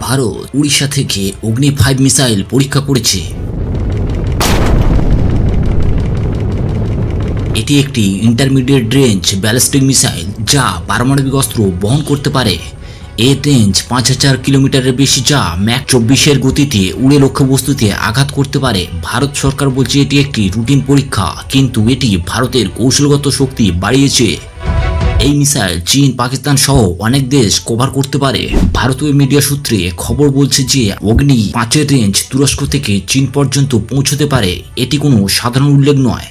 ভারত উড়িষ্যা থেকে অগ্নি 5 মিসাইল পরীক্ষা করেছে। এটি একটি ইন্টারমিডিয়েট রেঞ্জ ব্যালিস্টিক মিসাইল যা পারমাণবিক অস্ত্র বহন করতে পারে। এর রেঞ্জ 5000 কিলোমিটারের বেশি, যা ম্যাক 24-এর গতিতে উড়ে লক্ষ্যবস্তুতে আঘাত করতে পারে। ভারত সরকার বলছে এটি একটি রুটিন পরীক্ষা, কিন্তু এটি ভারতের কৌশলগত শক্তি বাড়িয়েছে। এই মিসাইল চীন, পাকিস্তান সহ অনেক দেশ কভার করতে পারে। ভারতীয় মিডিয়া সূত্রে খবর বলছে যে অগ্নি 5-এর রেঞ্জ তুরস্ক থেকে চীন পর্যন্ত পৌঁছতে পারে। এটি কোনো সাধারণ উল্লেখ নয়।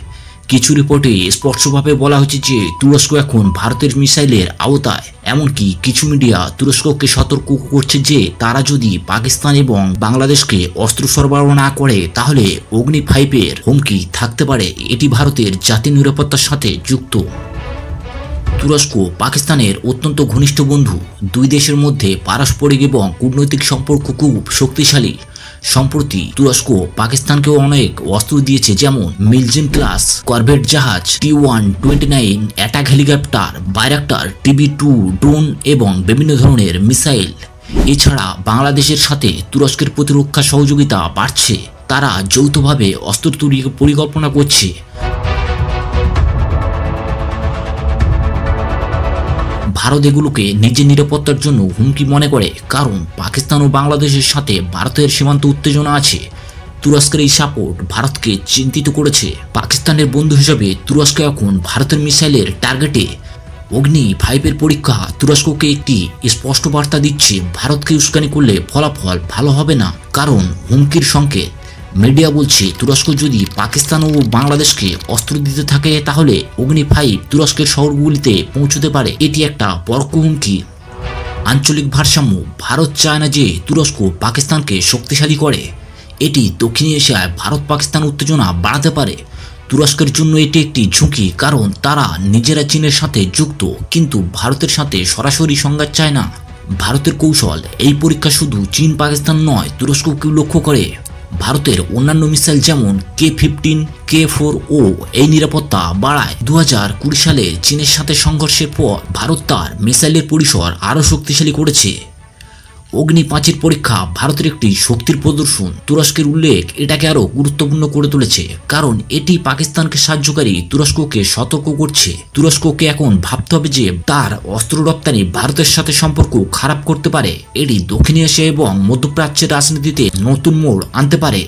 কিছু রিপোর্টে স্পষ্টভাবে বলা হয়েছে যে তুরস্ক এখন ভারতের মিসাইলের আওতায়। এমনকি কিছু মিডিয়া তুরস্ককে সতর্ক করছে যে তারা যদি পাকিস্তান এবং বাংলাদেশকে অস্ত্র সরবরাহ না করে তাহলে অগ্নি 5-এর হুমকি থাকতে পারে। এটি ভারতের জাতীয় নিরাপত্তার সাথে যুক্ত। তুরস্ক পাকিস্তানের অত্যন্ত ঘনিষ্ঠ বন্ধু। দুই দেশের মধ্যে পারস্পরিক এবং কূটনৈতিক সম্পর্ক খুব শক্তিশালী। সম্প্রতি তুরস্ক পাকিস্তানকেও অনেক অস্ত্র দিয়েছে, যেমন মিলজিম ক্লাস করভেট জাহাজ, T-129 attack helicopter, Bayraktar TB2 drone এবং বিভিন্ন ধরনের মিসাইল। এছাড়া বাংলাদেশের সাথে তুরস্কের প্রতিরক্ষা সহযোগিতা বাড়ছে। তারা যৌথভাবে অস্ত্র তৈরির পরিকল্পনা করছে। ভারত এগুলোকে নিজের নিরাপত্তার জন্য হুমকি মনে করে, কারণ পাকিস্তান ও বাংলাদেশের সাথে ভারতের সীমান্ত উত্তেজনা আছে। তুরস্কের এই সাপোর্ট ভারতকে চিন্তিত করেছে। পাকিস্তানের বন্ধু হিসেবে তুরস্ক এখন ভারতের মিসাইলের টার্গেটে। অগ্নি 5-এর পরীক্ষা তুরস্ককে একটি স্পষ্ট বার্তা দিচ্ছে, ভারতকে উস্কানি করলে ফলাফল ভালো হবে না, কারণ হুমকির সংকেত। মিডিয়া বলছে তুরস্ক যদি পাকিস্তান ও বাংলাদেশকে অস্ত্র দিতে থাকে তাহলে অগ্নি 5 তুরস্কের শহরগুলিতে পৌঁছতে পারে। এটি একটা পরোক্ষ হুমকি। আঞ্চলিক ভারসাম্য। ভারত চায় না যে তুরস্ক পাকিস্তানকে শক্তিশালী করে। এটি দক্ষিণ এশিয়ায় ভারত পাকিস্তান উত্তেজনা বাড়াতে পারে। তুরস্কের জন্য এটি একটি ঝুঁকি, কারণ তারা নিজেরা চীনের সাথে যুক্ত, কিন্তু ভারতের সাথে সরাসরি সংঘাত চায় না। ভারতের কৌশল এই পরীক্ষা শুধু চীন পাকিস্তান নয়, তুরস্ককেও লক্ষ্য করে। ভারতের অন্যান্য মিসাইল যেমন K-15, K4O এই নিরাপত্তা বাড়ায়। 2020 সালে চীনের সাথে সংঘর্ষের পর ভারত তার মিসাইলের পরিসর আরও শক্তিশালী করেছে। অগ্নি 5-এর পরীক্ষা ভারতের একটি শক্তির প্রদর্শন। তুরস্কের উল্লেখ এটাকে আরও গুরুত্বপূর্ণ করে তুলেছে, কারণ এটি পাকিস্তানকে সাহায্যকারী তুরস্ককে সতর্ক করছে। তুরস্ককে এখন ভাবতে হবে যে তার অস্ত্র রপ্তানি ভারতের সাথে সম্পর্ক খারাপ করতে পারে। এটি দক্ষিণ এশিয়া এবং মধ্যপ্রাচ্যের রাজনীতিতে নতুন মোড় আনতে পারে।